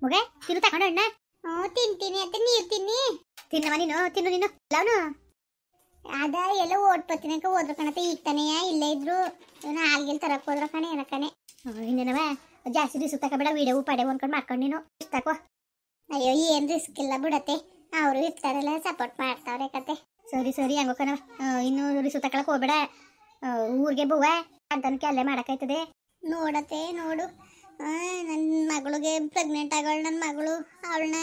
ಮಗ ತಿನ್ನು ತಗೊಂಡು ಅಣ್ಣ. ತಿಂತೀನಿ ಅಂತ ನೀರು ತಿನ್ನವ ನೀನು ತಿನ್ನು ಅವನು ಅದ ಎಲ್ಲ ಓಡ್ಪತ್ತಿನಕ ಹೋದ್ರ ಕಣತೆ ಈಗ ತಾನೆಯ ಇಲ್ಲೇ ಇದ್ರು ಹಾಲ್ಗೆಲ್ ತರಕ್ ಹೋದ್ರ ಕಣೆ ಏನ ಕಣೆ ಇನ್ನೇನವ ಜಾಸ್ತಿ ರಿಸ್ಕ್ ತಗೋಬೇಡ ವಿಡಿಯೋ ಪಡೆ ಅನ್ಕೊಂಡು ಮಾಡ್ಕೊಂಡು ನೀನು ಇಷ್ಟಕೋ. ಅಯ್ಯೋ ಏನ್ ರಿಸ್ಕ್ ಇಲ್ಲ ಬಿಡತ್ತೆ, ಅವರು ಇರ್ತಾರಲ್ಲ ಸಪೋರ್ಟ್ ಮಾಡ್ತಾವ್ರೆ ಕತೆ. ಸರಿ ಹಂಗೋ ಕಣವ, ಇನ್ನು ರಿಸ್ಕ್ ತಗೊಳಕ್ ಹೋಗ್ಬೇಡ. ಊರಿಗೆ ಬುವ ಅಂತನಕ್ಕೆ ಅಲ್ಲೇ ಮಾಡಕ್ಕಾಯ್ತದೆ. ನೋಡತ್ತೆ ನೋಡು, ನನ್ನ ಮಗಳಿಗೆ ಪ್ರೆಗ್ನೆಂಟ್ ಆಗೋಳು. ನನ್ನ ಮಗಳು ಅವಳನ್ನ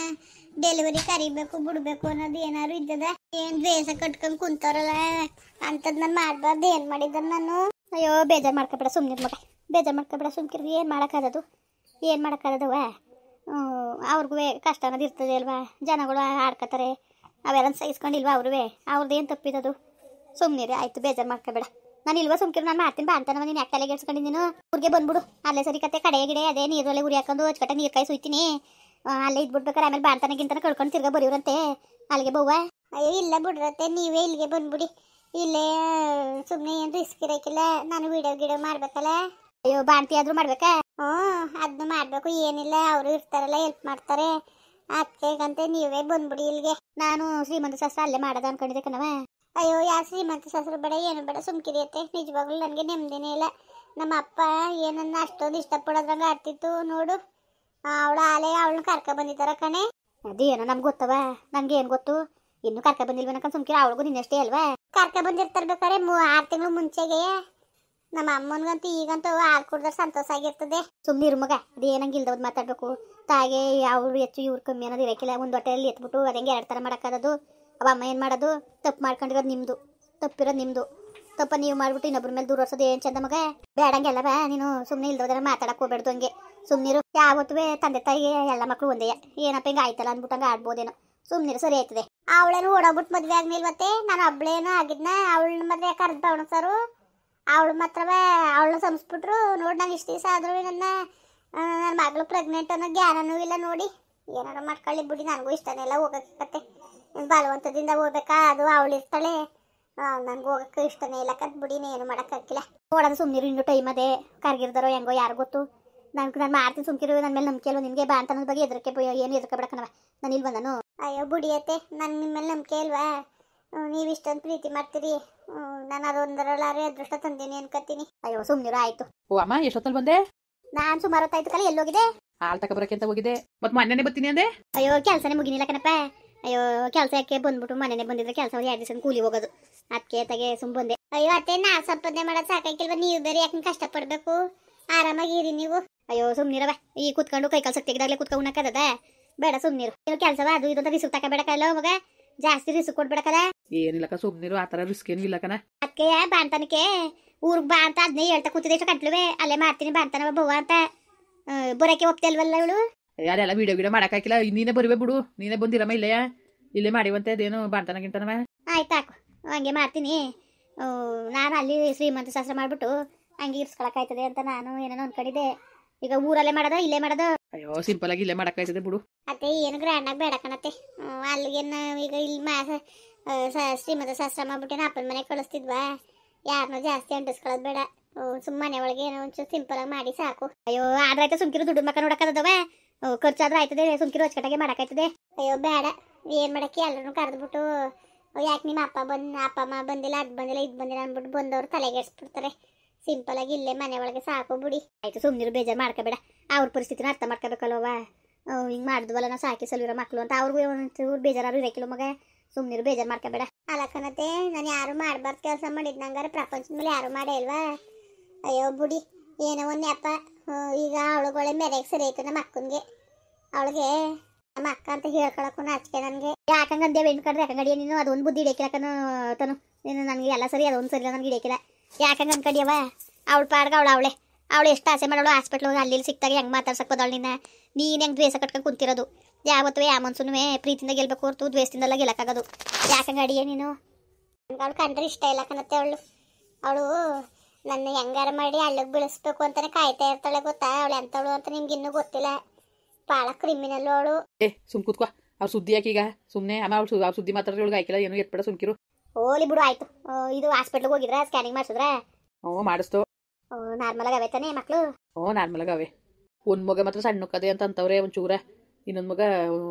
ಡೆಲಿವರಿ ಕರಿಬೇಕು ಬಿಡ್ಬೇಕು ಅನ್ನೋದು ಏನಾದ್ರು ಇದ್ದದ. ಏನ್ ದ್ವೇಷ ಕಟ್ಕೊಂಡ್ ಕುಂತಾರಲ್ಲ ಅಂತದ್ ನಾನು ಮಾಡ್ಬಾರ್ದು. ಏನ್ ಮಾಡಿದ್ದ ನಾನು? ಅಯ್ಯೋ ಬೇಜಾರು ಮಾಡ್ಕೊಬೇಡ ಸುಮ್ನಿರ್ ಮಗ, ಬೇಜಾರು ಮಾಡ್ಕೊಬೇಡ ಸುಮ್ಕಿರ್. ಏನ್ ಮಾಡಕ್ಕಾಗದವ? ಅವ್ರಿಗೂ ಕಷ್ಟ ಅನ್ನೋದು ಇರ್ತದೆ ಅಲ್ವಾ, ಜನಗಳು ಆಡ್ಕೊತಾರೆ, ಅವೆಲ್ಲ ಸಹಿಸ್ಕೊಂಡಿಲ್ವಾ ಅವ್ರದ್ದು ಏನು ತಪ್ಪಿದದು? ಸುಮ್ನಿರಿ ಆಯ್ತು, ಬೇಜಾರು ಮಾಡ್ಕೊಬೇಡ. ನಾನು ಇಲ್ವಾ ಸುಮ್ಕಿರು, ನಾನು ಮಾಡ್ತೀನಿ ಬಾ ಅಂತಾನ. ನೀನು ಯಾಕೆ ತಲೆಗೆ ಇಡ್ಸ್ಕೊಂಡು ನೀನು ಊರಿಗೆ ಬಂದ್ಬಿಡು. ಅಲ್ಲೇ ಸರಿ ಕತೆ ಕಡೆ ಗಿಡೆ ಅದೇ ನೀರಲ್ಲೇ ಉರಿ ಹಾಕೊಂಡು ಅಚ್ಚಕಟ್ಟ ನೀರು ಕಾಯಿ ಸುಯ್ತೀನಿ. ಅಲ್ಲೇ ಇದ್ಬಿಡ್ಬೇಕಾರೆ ಆಮೇಲೆ ಬಾಣ್ತಾನಗಿಂತ ಕಳ್ಕೊಂಡು ತಿರ್ಗಾ ಬರೀವ್ರಂತೆ ಅಲ್ಲಿಗೆ ಬವ್ವ. ಅಯ್ಯೋ ಇಲ್ಲ ಬಿಡ್ರತ್ತೆ, ನೀವೇ ಇಲ್ಲಿಗೆ ಬಂದ್ಬಿಡಿ. ಇಲ್ಲೇ ಸುಮ್ಮನೆ ಏನು ರಿಸ್ಕ್ ಇರೋಕ್ಕಿಲ್ಲ. ನಾನು ವಿಡಿಯೋ ಮಾಡ್ಬೇಕಲ್ಲ. ಅಯ್ಯೋ ಬಾಣ್ತಿ ಆದ್ರೂ ಮಾಡ್ಬೇಕಾ? ಅದನ್ನು ಮಾಡ್ಬೇಕು, ಏನಿಲ್ಲ ಅವರು ಇರ್ತಾರಲ್ಲ ಹೆಲ್ಪ್ ಮಾಡ್ತಾರೆ. ಅದಕ್ಕೆಗಂತೆ ನೀವೇ ಬಂದ್ಬಿಡಿ ಇಲ್ಲಿಗೆ. ನಾನು ಶ್ರೀಮಂತ ಶಾಸ್ತ್ರ ಅಲ್ಲೇ ಮಾಡೋದು ಅನ್ಕೊಂಡಿದ್ದೆ ಕಣವ. ಅಯ್ಯೋ ಯಾರು ಶ್ರೀಮಂತ ಶಾಸ್ತ್ರ ಬೇಡ, ಏನು ಬೇಡ, ಸುಮ್ಕಿರಿಯತ್ತೆ. ನಿಜವಾಗ್ಲೂ ನನಗೆ ನೆಮ್ಮದಿನೇ ಇಲ್ಲ. ನಮ್ಮ ಅಪ್ಪ ಏನನ್ನ ಅಷ್ಟೊಂದು ಇಷ್ಟಪಡೋದ್ರಂಗೆ ಆಡ್ತಿತ್ತು ನೋಡು. ಅವಳನ್ನ ಕರ್ಕ ಬಂದಿದ್ದಾರ ಕಣೆ. ಅದೇನೋ ನಮ್ಗೆ ಗೊತ್ತವ, ನನ್ಗೆ ಏನು ಗೊತ್ತು? ಇನ್ನು ಕರ್ಕ ಬಂದಿಲ್ವನಕ ಸುಮ್ಕಿರ. ಅವಳಿಗೂ ನಿನ್ನಷ್ಟೇ ಅಲ್ವಾ ಕರ್ಕ ಬಂದಿರ್ತಾರ್ಬೇಕಾರೆ 6 ತಿಂಗಳು ಮುಂಚೆಗೆ. ನಮ್ಮ ಅಮ್ಮನ್ಗಂತೂ ಈಗಂತೂ ಹಾಲು ಕುಡ್ದ್ರೆ ಸಂತೋಷ ಆಗಿರ್ತದೆ. ಸುಮ್ಮನೆ ಮಗ, ಅದೇನಂಗಿಲ್ದವ್ದು ಮಾತಾಡ್ಬೇಕು. ತಾಗೆ ಅವ್ರು ಹೆಚ್ಚು ಇವ್ರು ಕಮ್ಮಿ ಅನ್ನೋದು ಇರೋಕ್ಕಿಲ್ಲ. ಒಂದು ಹೊಟ್ಟೆಯಲ್ಲಿ ಎತ್ಬಿಟ್ಟು ಅದಂಗೆ 2 ಥರ ಮಾಡೋಕ್ಕಾಗೋದು. ಅವ ಅಮ್ಮ ಏನು ಮಾಡೋದು? ತಪ್ಪು ಮಾಡ್ಕೊಂಡಿರೋದು ನಿಮ್ಮದು, ತಪ್ಪಿರೋದು ನಿಮ್ಮದು. ತಪ್ಪ ನೀವು ಮಾಡ್ಬಿಟ್ಟು ಇನ್ನೊಬ್ರ ಮೇಲೆ ದೂರ ವರ್ಷೋದು ಏನು ಚಂದ ಮಗ? ಬೇಡಂಗೆಲ್ಲವ ನೀನು. ಸುಮ್ಮನೆ ಇಲ್ದೋದ್ರೆ ಮಾತಾಡಕ್ಕೆ ಹೋಗ್ಬೇಡ್ದು ಹಂಗೆ. ಸುಮ್ಮನಿರು. ಯಾವತ್ತೂ ತಂದೆ ತಾಯಿಗೆ ಎಲ್ಲ ಮಕ್ಕಳು ಒಂದೇ. ಏನಪ್ಪ ಹಿಂಗೆ ಆಯ್ತಲ್ಲ ಅಂದ್ಬಿಟ್ಟಂಗೆ ಆಡ್ಬೋದೇನೋ. ಸುಮ್ಮನಿರು, ಸರಿ ಆಯ್ತದೆ. ಅವಳೇನು ಓಡೋಗ್ಬಿಟ್ಟು ಮದುವೆ ಆಗ್ನಿಲ್ವತ್ತೆ? ನಾನು ಒಬ್ಳೇನೋ ಆಗಿದ್ನ. ಅವಳನ್ನ ಮದುವೆ ಕರೆದು ಬವಣ ಸರು. ಅವಳು ಮಾತ್ರವೇ ಅವಳನ್ನ ಸಂಸ್ಬಿಟ್ರು ನೋಡಿ. ನಾನು ಇಷ್ಟು ದಿವಸ ಆದ್ರೂ ನನ್ನ ಮಗಳು ಪ್ರೆಗ್ನೆಂಟ್ ಅನ್ನೋ ಜ್ಞಾನನೂ ಇಲ್ಲ ನೋಡಿ. ಏನಾರು ಮಾಡ್ಕೊಳ್ಳಿ ಬಿಡಿ, ನನಗೂ ಇಷ್ಟನೇ ಇಲ್ಲ ಹೋಗಕ್ಕೆ. ಬಲವಂತದಿಂದ ಹೋಗ್ಬೇಕಾ? ಅದು ಅವಳಿರ್ತಾಳೆ, ನನ್ಗೆ ಹೋಗಕ್ಕೆ ಇಷ್ಟನೇ ಇಲ್ಲ ಕತ್ ಬಿಡಿ. ಏನು ಮಾಡೋಕ್ಕಾಗಿಲ್ಲ. ನೋಡೋದು ಸುಮ್ಮನಿರು, ಇನ್ನು ಟೈಮ್ ಅದೇ. ಕರ್ಗಿರ್ದಾರೋ ಹೆಂಗೋ ಯಾರು ಗೊತ್ತು. ನಾನು ಮಾಡ್ತೀನಿ ಸುಮ್ಕಿರು. ನನ್ನ ಮೇಲೆ ನಂಬಿಕೆ ಅಲ್ವ ನಿಮಗೆ? ಬಾ ಅಂತ ನನ್ನ ಬಗ್ಗೆ ಏನು ಎದ್ರಕಬೇಡಕನವ. ನಾನು ಇಲ್ವ ನಾನು? ಅಯ್ಯೋ ಬುಡಿಯತ್ತೆ, ನನ್ನ ನಿಮ್ಮ ಮೇಲೆ ನಂಬಿಕೆ ಇಲ್ವಾ? ನೀವು ಇಷ್ಟೊಂದು ಪ್ರೀತಿ ಮಾಡ್ತೀರಿ. ನಾನು ಅದೊಂದರಲ್ಲಾರೆ ಅದೃಷ್ಟ ತಂದೀನಿ ಅನ್ಕೋತೀನಿ. ಅಯ್ಯೋ ಸುಮ್ನಿರು ಆಯ್ತು. ಓ ಅಮ್ಮ, ಎಷ್ಟೊತ್ತಲ್ಲಿ ಬಂದೆ? ನಾನು ಸುಮಾರು ಹೊತ್ತಾಯ್ತು ಕಲ. ಎಲ್ಲೋಗಿದೆ? ಹಾಲು ತಗೊಬರಕ್ಕೆ ಅಂತ ಹೋಗಿದೆ. ಮತ್ತೆ ಮೊನ್ನೆನೇ ಬರ್ತೀನಿ ಅಂದೆ? ಅಯ್ಯೋ ಕೆಲಸನೇ ಮುಗಿನಿಲ್ಲ ಕಣಪ್ಪ. ಅಯ್ಯೋ ಕೆಲಸ ಯಾಕೆ ಬಂದ್ಬಿಟ್ಟು ಮನೆನೇ ಬಂದಿದ್ರೆ ಕೆಲಸ 2 ದಿವಸ ಕೂಲಿ ಹೋಗೋದು. ಅದಕ್ಕೆ ತಗೆ ಸುಮ್ ಬಂದೆ. ಅಯ್ಯೋ ಅತ್ತೆ, ನಾ ಸಂಪಾದನೆ ಮಾಡೋದು ಸಾಕಾಗಿಲ್ವ? ನೀವು ಬೇರೆ ಯಾಕೆ ಕಷ್ಟಪಡ್ಬೇಕು? ಆರಾಮಾಗಿರಿ ನೀವು. ಅಯ್ಯೋ ಸುಮ್ನಿರವ, ಈ ಕುತ್ಕೊಂಡು ಕೈ ಕಾಲು ತೆಗೆದಾಗ್ಲೇ ಕುತ್ಕೊಂಡು ಉಣ್ಣಕ್ಕದ? ಬೇಡ ಸುಮ್ನಿರು. ನೀವು ಕೆಲಸವ ಅದು ಇದು ಅಂತ ರಿಸ್ಕ್ ತಗೋಬೇಡಕಲ್ಲ ಮಗ. ಜಾಸ್ತಿ ರಿಸ್ಕ್ ಕೊಡ್ಬೇಡಕಲ್ಲ. ಏನಿಲ್ಲಕ್ಕ ಸುಮ್ನಿರು, ಆ ಥರ ರಿಸ್ಕ್ ಏನು ಇಲ್ಲಕನ. ಅದಕ್ಕೆ ಬಾಣ್ತಾನಕ್ಕೆ ಊರಿಗೆ ಬಾ ಅಂತ ಅದನ್ನೇ ಹೇಳ್ತಾ ಕೂತಿದ್ದೆ. ಎಷ್ಟು ಕಟ್ಲುವೆ ಅಲ್ಲೇ ಮಾಡ್ತೀನಿ ಬಾಣ್ತಾನವ ಬವ್ವ ಅಂತ. ಬರೋಕೆ ಹೋಗ್ತಿಲ್ವಲ್ಲ ಇವಳು? ಯಾರೆಲ್ಲ ವಿಡಿಯೋ ಮಾಡೋಕ್ಕಾಗಿಲ್ಲ. ನೀನೇ ಬರುವೆ ಬಿಡು, ನೀನೇ ಬಂದಿರಮ್ಮ. ಇಲ್ಲೇ ಮಾಡಿವಂತೆ ಅದೇನು ಬಾಣ್ತಾನಗಿಂತನವ. ಆಯ್ತಾಕು, ಹಂಗೆ ಮಾಡ್ತೀನಿ. ನಾನು ಅಲ್ಲಿ ಶ್ರೀಮಂತ ಶಾಸ್ತ್ರ ಮಾಡ್ಬಿಟ್ಟು ಹಂಗೆ ಇರ್ಸ್ಕೊಳಕ್ಕಾಯ್ತದೆ ಅಂತ ನಾನು ಏನೇನೋ ಅನ್ಕೊಂಡಿದ್ದೆ. ಈಗ ಊರಲ್ಲೇ ಮಾಡೋದ ಇಲ್ಲೇ ಮಾಡೋದು? ಅಯ್ಯೋ ಸಿಂಪಲ್ ಆಗಿ ಇಲ್ಲೇ ಮಾಡೋಕ್ಕಾಯ್ತದೆ ಬಿಡು. ಅತ್ತೆ ಏನು ಗ್ರ್ಯಾಂಡಾಗಿ ಬೇಡ ಕಣತ್ತೆ. ಅಲ್ಲಿಗೇನು ಈಗ ಇಲ್ಲಿ ಶ್ರೀಮಂತ ಶಾಸ್ತ್ರ ಮಾಡ್ಬಿಟ್ಟೇನ ಅಪ್ಪನ ಮನೆಗೆ ಕಳಿಸ್ತಿದ್ವಾ? ಯಾರನ್ನೂ ಜಾಸ್ತಿ ಅಂಟಿಸ್ಕೊಳ್ಳೋದು ಬೇಡ. ಸುಮ್ಮನೆ ಒಳಗೆ ಏನೋ ಒಂಚೂರು ಸಿಂಪಲ್ ಆಗಿ ಮಾಡಿ ಸಾಕು. ಅಯ್ಯೋ ಆದ್ರಾಯ್ತು ಸುಮ್ಕಿರು. ದುಡ್ಡು ಮಕ್ಕ ನೋಡಕ್ಕದವ, ಖರ್ಚಾದ್ರೂ ಆಯ್ತದೆ. ಸುಮ್ಕಿರು ಅಚ್ಚಕಟ್ಟಾಗೆ ಮಾಡೋಕ್ಕಾಯ್ತದೆ. ಅಯ್ಯೋ ಬೇಡ, ಏನು ಮಾಡೋಕ್ಕೆ? ಎಲ್ಲರೂ ಕರೆದ್ಬಿಟ್ಟು ಯಾಕೆ ನಿಮ್ಮ ಅಪ್ಪ ಅಮ್ಮ ಬಂದಿಲ್ಲ, ಅದು ಬಂದಿಲ್ಲ, ಇದು ಬಂದಿಲ್ಲ ಅಂದ್ಬಿಟ್ಟು ಬಂದವರು ತಲೆಗೆಡ್ಸ್ಬಿಡ್ತಾರೆ. ಸಿಂಪಲ್ ಆಗಿ ಇಲ್ಲೇ ಮನೆ ಒಳಗೆ ಸಾಕು ಬಿಡಿ. ಆಯ್ತು ಸುಮ್ನಿರು, ಬೇಜಾರು ಮಾಡ್ಕೋಬೇಡ. ಅವ್ರ ಪರಿಸ್ಥಿತಿನ ಅರ್ಥ ಮಾಡ್ಕೋಬೇಕಲ್ವ? ಹಿಂಗೆ ಮಾಡಿದ್ವಲ್ಲ ನಾವು ಸಾಕಿ ಸಲ್ವಿರೋ ಮಕ್ಕಳು ಅಂತ. ಅವ್ರಿಗೂ ಒಂಚೂರು ಬೇಜಾರು ಇರೋಕಿಲ್ಲ ಮಗ. ಸುಮ್ನಿರು, ಬೇಜಾರು ಮಾಡ್ಕೋಬೇಡ. ಅಲಕನತೆ, ನಾನು ಯಾರು ಮಾಡಬಾರ್ದು ಕೆಲಸ ಮಾಡಿದ್ ನಂಗಾರೆ ಪ್ರಪಂಚದ ಮೇಲೆ ಯಾರು ಮಾಡೇ ಇಲ್ವಾ? ಅಯ್ಯೋ ಬುಡಿ, ಏನೋ ಒಂದು ಅಪ್ಪ. ಈಗ ಅವಳುಗಳೇ ಮೆರೆಗೆ ಸರಿ ಆಯ್ತು ನಮ್ಮ ಅಕ್ಕನಿಗೆ. ಅವಳಿಗೆ ನಮ್ಮ ಅಕ್ಕ ಅಂತ ಹೇಳ್ಕೊಳಕ್ಕೂ ನಾಚಿಕೆ ನನಗೆ. ಯಾಕಂಗೆ ಅಂದೇವೆ ಹೆಣ್ಕಂಡ್ರೆ ಯಾಕಂಗಡಿಯ ನೀನು? ಅದೊಂದು ಬುದ್ಧಿ ಹಿಡಿಯಕಿಲ್ಲ ತನು ನೀನು. ನನಗೆ ಎಲ್ಲ ಸರಿ, ಅದೊಂದು ಸರಿ ನನಗೆ ಹಿಡಿಯಕಿಲ್ಲ. ಯಾಕಂಗೆ ಅನ್ಕಡಿಯವ? ಅವಳು ಪಾಡ್ಗ ಅವಳು ಎಷ್ಟು ಆಸೆ ಮಾಡೋಳು. ಹಾಸ್ಪಿಟ್ಲು ಅಲ್ಲಿ ಸಿಕ್ತಾಗ ಹೆಂಗೆ ಮಾತಾಡ್ಸಕ್ಬೋದವಳು ನೀನು ಹೆಂಗೆ ದ್ವೇಷ ಕಟ್ಕೊಂಡು ಕುಂತಿರೋದು? ಯಾವತ್ತೂ ಯಾವ ಮನ್ಸುನು ಪ್ರೀತಿಯಿಂದ ಗೆಲ್ಬೇಕು ಹೊರತು ದ್ವೇಷದಿಂದೆಲ್ಲ ಗೆಲ್ಲಕ್ಕಾಗೋದು. ಯಾಕಂಗೆ ಅಡಿಯೇ ನೀನು? ನನಗೆ ಅವಳು ಕಂಡ್ರೆ ಇಷ್ಟ ಇಲ್ಲ ಕಣತ್ತೆ. ಅವಳು ನನ್ನ ಹೆಂಗಾರ ಮಾಡಿ ಹಳ್ಳಕ್ಕೆ ಬೀಳಿಸ್ಬೇಕು ಅಂತಾನೆ ಕಾಯ್ತಾ ಇರ್ತಾಳೆ ಗೊತ್ತಾ? ಅವಳು ಎಂಥವಳು ಅಂತ ನಿಮ್ಗೆ ಇನ್ನೂ ಗೊತ್ತಿಲ್ಲ. ಭಾಳ ಕ್ರಿಮಿನಲ್ ಅವಳು. ಸುಮ್ ಕೂತ್ಕೋ. ಅವ್ರು ಸುದ್ದಿ ಯಾಕೀಗ? ಸುಮ್ಮನೆ ಅಮ್ಮ ಅವ್ರು ಸುದ್ದಿ ಮಾತಾಡೋಳಿಗೆ ಆಯ್ಕಿಲ್ಲ, ಏನು ಎತ್ಬೇಡ ಸುಮ್ಕಿರು. ಹೋಲಿ ಬಿಡು ಆಯ್ತು. ಇದು ಹಾಸ್ಪಿಟ್ಲಿಗೆ ಹೋಗಿದ್ರ? ಸ್ಕ್ಯಾನಿಂಗ್ ಮಾಡಿಸಿದ್ರ? ಮಾಡಿಸ್ತು. ನಾರ್ಮಲ್ ಆಗಿ ಅವೇ ತಾನೇ ಮಕ್ಕಳು? ನಾರ್ಮಲ್ ಆಗಿ ಅವೇ. ಒಂದು ಮಗ ಮಾತ್ರ ಸಣ್ಣಕ್ಕದೆ ಅಂತವ್ರೆ ಒಂಚೂರ. ಇನ್ನೊಂದು ಮಗ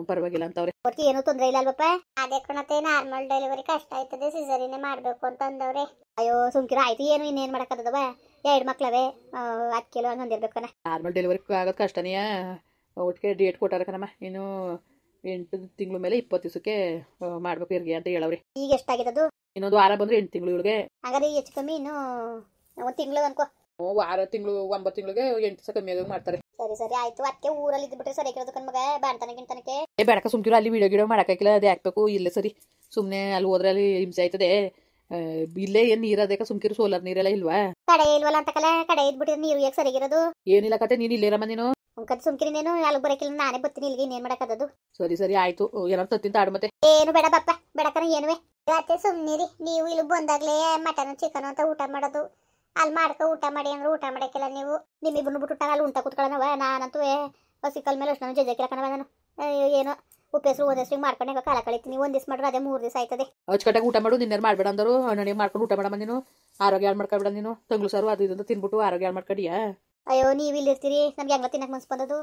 ಪರವಾಗಿಲ್ಲ ಅಂತವ್ರೆ. ಒಟ್ಟಿಗೆ ಏನೂ ತೊಂದರೆ ಇಲ್ಲ ಅಲ್ವಪ್ಪ? ಅದೇ ಕಣತೆ ನಾರ್ಮಲ್ ಡೆಲಿವರಿ ಕಷ್ಟ ಆಯ್ತದೆ, ಸಿಸರಿನೇ ಮಾಡ್ಬೇಕು ಅಂತ ಅಂದವ್ರೆ. ಅಯ್ಯೋ ಸುಮ್ಕಿರ ಆಯ್ತು, ಏನು ಇನ್ನೇನು ಮಾಡಕ್ಕದವ, 2 ಮಕ್ಳವೆ, 10 ಕಿಲೋ ಹಂಗೆ ಅಂದಿರ್ಬೇಕನ. ನಾರ್ಮಲ್ ಡೆಲಿವರಿ ಆಗೋದು ಕಷ್ಟನೇ. ಒಟ್ಟಿಗೆ ಡೇಟ್ ಕೊಟ್ಟಾರ ಕಣಮ್ಮ, ಇನ್ನು 8 ತಿಂಗಳ ಮೇಲೆ 20 ದಿವಸಕ್ಕೆ ಮಾಡ್ಬೇಕು ಹೆರಿಗೆ ಅಂತ ಹೇಳವ್ರಿ. ಈಗ ಎಷ್ಟಾಗಿದ್ದು? ಇನ್ನೊಂದು ವಾರ ಬಂದ್ರೆ 8 ತಿಂಗಳು ಇವಳಿಗೆ. ಹಾಗಾದ್ರೆ ಹೆಚ್ಚು ಕಮ್ಮಿ ಇನ್ನು 1 ತಿಂಗಳು ಅನ್ಕೋ. ವಾರ ತಿಂಗಳು 9 ತಿಂಗಳಿಗೆ 8 ದಿವಸ ಕಮ್ಮಿ ಆಗಿ ಮಾಡ್ತಾರೆ. ಸರಿ ಸರಿ ಆಯ್ತು. ಅದಕ್ಕೆ ಊರಲ್ಲಿ ಇದ್ಬಿಟ್ರೆ ಸರಿ ಇರೋದು ಕಣ್ ಮಗ, ಬಾಣ್ತನಕ್ಕೆ ಬೆಳಕ ಸುಮ್ಕಿರೋ, ಅಲ್ಲಿ ವಿಡಿಯೋ ಮಾಡಕ್ಕಾಗಿಲ್ಲ, ಅದೇ ಹಾಕ್ಬೇಕು. ಇಲ್ಲೇ ಸರಿ, ಸುಮ್ಮನೆ ಅಲ್ಲಿ ಹೋದ್ರೆ ಅಲ್ಲಿ ಹಿಂಸೆ ಆಯ್ತದೆ. ಇಲ್ಲೇ ಏನ್ ನೀರದೇಕ ಸುಮ್ಕಿರು, ಸೋಲಾರ್ ನೀರೆಲ್ಲ ಇಲ್ವಾ? ಕಡೆ ಇಲ್ವಲ್ಲ ಅಂತ ಕಲ, ಕಡೆ ಇದ್ಬಿಟ್ಟಿದ್ರೆ ನೀರು ಯಾಕೆ ಸರಿಗಿರೋದು? ಏನಿಲ್ಲ ಕತೆ, ನೀನ್ ಇಲ್ಲೇರಮ್ಮ ನೀನು. ಕತ್ ಸುಮ್ಕಿರಿನೇನು ಅಲ್ಲಿ ಬರಕಿಲ್ಲ, ನಾನೇ ಬರ್ತೀನಿ ಇಲ್ಲಿಗೆ, ಇನ್ನೇನ್ ಮಾಡಕ್ಕದದು. ಸರಿ ಸರಿ ಆಯ್ತು, ಏನಾರು ತತ್ತಿಂತ ಆಡು ಮತ್ತೆ. ಏನು ಬೇಡ ಬಪ್ಪ, ಬೇಡಕನ ಏನುವೆ ಅತ್ತೆ ಸುಮ್ನಿರಿ. ನೀವು ಇಲ್ಲಿ ಬಂದಾಗ್ಲೇ ಮಟನ್ ಚಿಕನ್ ಅಂತ ಊಟ ಮಾಡೋದು, ಅಲ್ಲಿ ಮಾಡ್ಕೊ ಊಟ ಮಾಡಿ ಅಂದ್ರೆ ಊಟ ಮಾಡಕ್ಕಿಲ್ಲ ನೀವು. ನಿಮ್ಮಿಬ್ಬರು ಬಿಟ್ಟು ಅಲ್ಲಿ ಉಂಟ ಕೂತ್ಕೊಳ್ಳೋಣವ. ನಾನಂತೂ ಹಸಿ ಕಲ್ ಮೇಲೆ ಅಷ್ಟು ಜಜ್ಜಾಕಿಲ್ಲ ಕಣವ ನಾನು. ಏನೋ ಉಪ್ಪೆಸರು ಒಂದಷ್ಟು ಮಾಡ್ಕೊಂಡು ಕಾಲ ಕಳಿತೀನಿ. 1 ದಿವಸ ಮಾಡ್ರೆ ಅದೇ 3 ದಿವಸ ಆಯ್ತದೆ. ಅಚ್ಚುಕಟ್ಟಾಗಿ ಊಟ ಮಾಡು, ನಿನ್ನೇರು ಮಾಡ್ಬೇಡ ಅಂದರು. ನನಗೆ ಮಾಡ್ಕೊಂಡು ಊಟ ಮಾಡಮ್ಮ ನೀನು. ಆರೋಗ್ಯ ಹಾಳು ಮಾಡ್ಕೊಬೇಡ ನೀನು. ತಂಗ್ಳು ಸಾರು ಅದು ಇದು ತಿನ್ಬಿಟ್ಟು ಆರೋಗ್ಯ ಹಾಳು ಮಾಡ್ಕೊಂಡಿಯಾ? ಅಯ್ಯೋ ನೀವು ಇಲ್ಲಿರ್ತೀರಿ, ನಮ್ಗೆ ಹೆಂಗ ತಿನ್ನಕ್ಕೆ ಮನ್ಸು ಬಂದದು.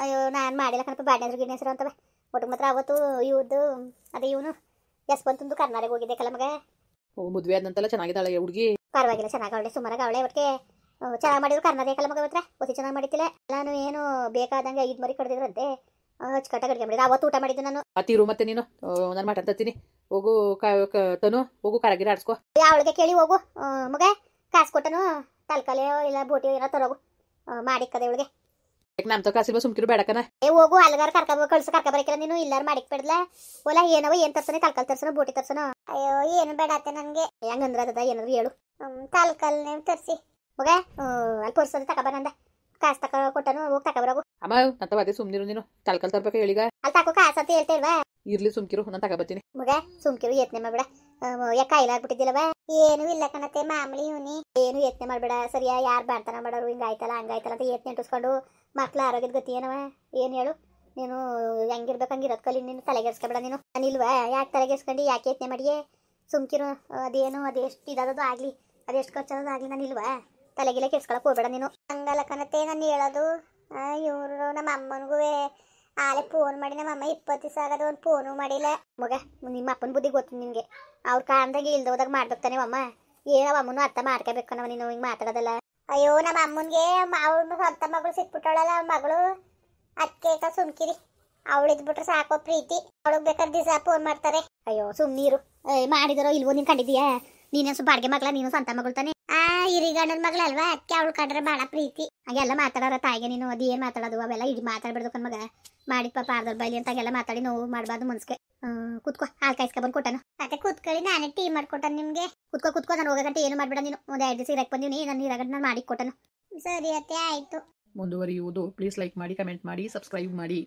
ಅಯ್ಯೋ ನಾನು ಮಾಡಿಲ್ಲ ಕಣಪ್ಪ, ಬಾಡ್ನೆದ್ರು ಗಿಡ್ನೆಸರು ಅಂತವೆ ಒಟ್ಟು ಮಾತ್ರ. ಅವತ್ತು ಇವ್ದು ಅದೇ ಇವನು ಯಸ್ವಂತಂದು ಕರ್ನಾಟಕ ಹೋಗಿದ್ದೆ ಕಲ ಮಗ. ಮದುವೆ ಆದಂತೆಲ್ಲ ಚೆನ್ನಾಗಿದ್ದಾಳೆ ಹುಡುಗಿ. ಪರವಾಗಿಲ್ಲ, ಚೆನ್ನಾಗಿ ಅವಳೆ, ಸುಮಾರಾಗ ಅವಳೆ. ಒಟ್ಟಿಗೆ ಚೆನ್ನಾಗಿ ಮಾಡಿದ್ರು ಕರ್ನಾಟಕ ಕಲ ಮಗ ಹತ್ರ. ಒಸಿ ಚೆನ್ನಾಗಿ ಮಾಡಿತಿಲ್ಲ. ನಾನು ಏನು ಬೇಕಾದಂಗೆ 5 ಮರಿ ಕಡ್ದಿದ್ರಂತೆ, ಅಚ್ಚುಕಟ್ಟಾಗಿ ಅಡುಗೆ ಮಾಡಿದ್ರು. ಅವತ್ತು ಊಟ ಮಾಡಿದ್ದು ನಾನು. ಅತ್ತಿರು ಮತ್ತೆ ನೀನು, ನಾನು ಮಟನ್ ತತ್ತೀನಿ. ಹೋಗು ತನು, ಹೋಗು ಕರಗಿರ ಆಡ್ಸ್ಕೊ. ಅವಳಿಗೆ ಕೇಳಿ ಹೋಗು ಮಗ, ಕಾಸು ಕೊಟ್ಟನು ತಲ್ಕಲೆ ಇಲ್ಲ ಬೋಟಿ ಏನೋ ತರೋಗು ಮಾಡಿಕ್ಕದೆ ಇವಳಿಗೆ. ನಮ್ ತ ಕಾಸಿಲ್ವ ಸುಮ್ಕಿರು ಬೇಡಕನ. ಹೋಗು ಅಲ್ಗಾರ ಕರ್ಕ ಬರಕಿಲ್ಲ ನೀನು. ಇಲ್ಲಾರ ಮಾಡಿಕ್ ಬಿಡ್ಲ ಓಲಾ, ಏನವ ಏನ್ ತರ್ಸನೆ, ತಲ್ಕಲ್ ತರ್ಸನ ಬೋಟಿ ತರ್ಸನ. ಅಯ್ಯೋ ಏನು ಬೇಡ ಅತ್ತೆ ನನ್ಗೆ. ಹೆಂಗಂದ್ರ ಅದ ಏನಾದ್ರು ಹೇಳು. ತಲ್ಕಲ್ ನೀವು ತರ್ಸಿ ಮಗ. ಅಲ್ಲಿ ಪರ್ಸದ ತಗೊಬರಂದ, ಕಾಸು ಕೊಟ್ಟನು, ಹೋಗಿ ತಗೊಬರೋಗು. ಅಮ್ಮ ನಂತವ ಅದೇ ಸುಮ್ನಿರು ನೀನು. ತಲ್ಕಲ್ ತರ್ಬೇಕು ಹೇಳಿಗ. ಅಲ್ಲಿ ತಕೋ ಕಾಸು ಅಂತ ಹೇಳ್ತೇಲ್ವಾ? ಇರ್ಲಿ ಸುಮ್ಕಿರು, ನಾನು ತಗೊಬತ್ತೀನಿ ಮಗ. ಸುಮ್ಕಿರು, ಯತ್ನೆ ಮಾಡ್ಬೇಡ. ಯಾಕೆ ಕಾಯಿಲೆ ಆಗ್ಬಿಟ್ಟಿದ್ದಿಲ್ಲವ? ಏನು ಇಲ್ಲ ಕಣತೆ, ಮಾಮೂಲಿ ಇವನಿ. ಏನು ಯತ್ನೆ ಮಾಡ್ಬೇಡ, ಸರಿಯಾ? ಯಾರು ಬಾಣ್ತನ ಮಾಡೋರು, ಹಿಂಗಾಯ್ತಲ್ಲ ಹಂಗಾಯ್ತಲ್ಲ ಅಂತ ಯತ್ನೆ ಇಟ್ಟಿಸ್ಕೊಂಡು ಮಕ್ಳ ಆರೋಗ್ಯದ ಗತಿ ಏನವ? ಏನು ಹೇಳು ನೀನು? ಹೆಂಗಿರ್ಬೇಕು ಹಂಗಿರೋದ್ ಕಲಿ. ನೀನು ತಲೆಗೆಡ್ಸ್ಕೊಬೇಡ ನೀನು. ನಾನಿಲ್ವಾ? ಯಾಕೆ ತಲೆಗೆಡ್ಸ್ಕೊಂಡು ಯಾಕೆ ಯತ್ನೆ ಮಾಡಿಯೇ? ಸುಮ್ಕಿರು. ಅದೇನು ಅದೆಷ್ಟು ಇದಾದದು ಆಗಲಿ, ಅದೆಷ್ಟು ಖರ್ಚಾದದು ಆಗಲಿ, ನಾನಿಲ್ವಾ? ತಲೆಗೆಲ್ಲ ಕೆಡ್ಸ್ಕೊಳಕ್ ಹೋಗ್ಬೇಡ ನೀನು. ಹಂಗಲ್ಲ ಕಣತೆ ನಾನು ಹೇಳೋದು. ಇವರು ನಮ್ಮ ಅಮ್ಮನಿಗೂ ಆಲೆ ಫೋನ್ ಮಾಡಿ, ನಮ್ಮ ಅಮ್ಮ 20 ದಿವಸ ಆಗೋದು, ಒಂದು ಫೋನು ಮಾಡಿಲ್ಲ ಮಗ. ನಿಮ್ಮ ಅಪ್ಪನ ಬುದ್ಧಿ ಗೊತ್ತು ನಿನಗೆ. ಅವ್ರ ಕಾರಣದಾಗ ಇಲ್ದೋದಾಗ ಮಾಡ್ಬೇಕು ತಾನೆ ಅಮ್ಮ. ಏನೋ ಅಮ್ಮನು ಅರ್ಥ ಮಾಡ್ಕೋಬೇಕನ್ನವ ನೀನು ಹಿಂಗೆ ಮಾತಾಡೋದಲ್ಲ. ಅಯ್ಯೋ ನಮ್ಮ ಅಮ್ಮನಿಗೆ ಅವ್ರ ಸ್ವಂತ ಮಗಳು ಸಿಕ್ಬಿಟ್ಟವಳಲ್ಲ ಮಗಳು, ಅದಕ್ಕೆ ಸುಮ್ಕಿರಿ. ಅವಳು ಇದ್ಬಿಟ್ರೆ ಸಾಕೋ ಪ್ರೀತಿ. ಅವಳಿಗೆ ಬೇಕಾದ್ರೆ ದಿವಸ ಫೋನ್ ಮಾಡ್ತಾರೆ. ಅಯ್ಯೋ ಸುಮ್ನೀರು. ಮಾಡಿದಾರೋ ಇಲ್ವೋ ನೀನು ಕಂಡಿದ್ದೀಯಾ? ನೀನು ಬಾಡಿಗೆ ಮಗಳ, ನೀನು ಸ್ವಂತ ಮಗಳು ತಾನೆ. ಹಿರಿಗಣ್ಣನ ಮಗಳ ಅಲ್ವಾ, ಅದಕ್ಕೆ ಅವಳು ಕಂಡ್ರೆ ಭಾಳ ಪ್ರೀತಿ. ಹಾಗೆಲ್ಲ ಮಾತಾಡೋರ ತಾಯಿಗೆ ನೀನು ಅದೇನು ಮಾತಾಡೋದು ಅವೆಲ್ಲ ಇದು ಮಾತಾಡ್ಬಿಡ್ದು ಕಣ್ ಮಗ. ಮಾಡಿದ ಪಾಪ ಅರ್ಧದ ಬೈಲಿ ಅಂತಾಗೆಲ್ಲ ಮಾತಾಡಿ ನೋವು ಮಾಡಬಾರ್ದು ಮನ್ಸಿಗೆ. ಕುತ್ಕೋ, ಹಾಲು ಕಾಯಿಸ್ಕೊಂಡ್ಬಂದು ಕೊಟ್ಟನು. ಮತ್ತೆ ಕೂತ್ಕೊಳ್ಳಿ, ನಾನೇ ಟೀ ಮಾಡ್ಕೊಟ್ಟನು ನಿಮಗೆ. ಕುತ್ಕೋ, ನಾನು ಹೋಗಂటే ಏನು ಮಾಡ್ಬೇಡ ನೀನು. ಒಂದು 2 ದಿವಸ ಇರಕ್ಕೆ ಬಂದೀನಿ, ನಾನು ಇರಾಗಂಟೆ ನಾನು ಮಾಡಿ ಕೊಟ್ಟನು. ಸರಿ ಅತ್ತೆ ಆಯ್ತು. ಮುಂದುವರಿಯುವುದು. ಪ್ಲೀಸ್ ಲೈಕ್ ಮಾಡಿ, ಕಮೆಂಟ್ ಮಾಡಿ, ಸಬ್ಸ್ಕ್ರೈಬ್ ಮಾಡಿ.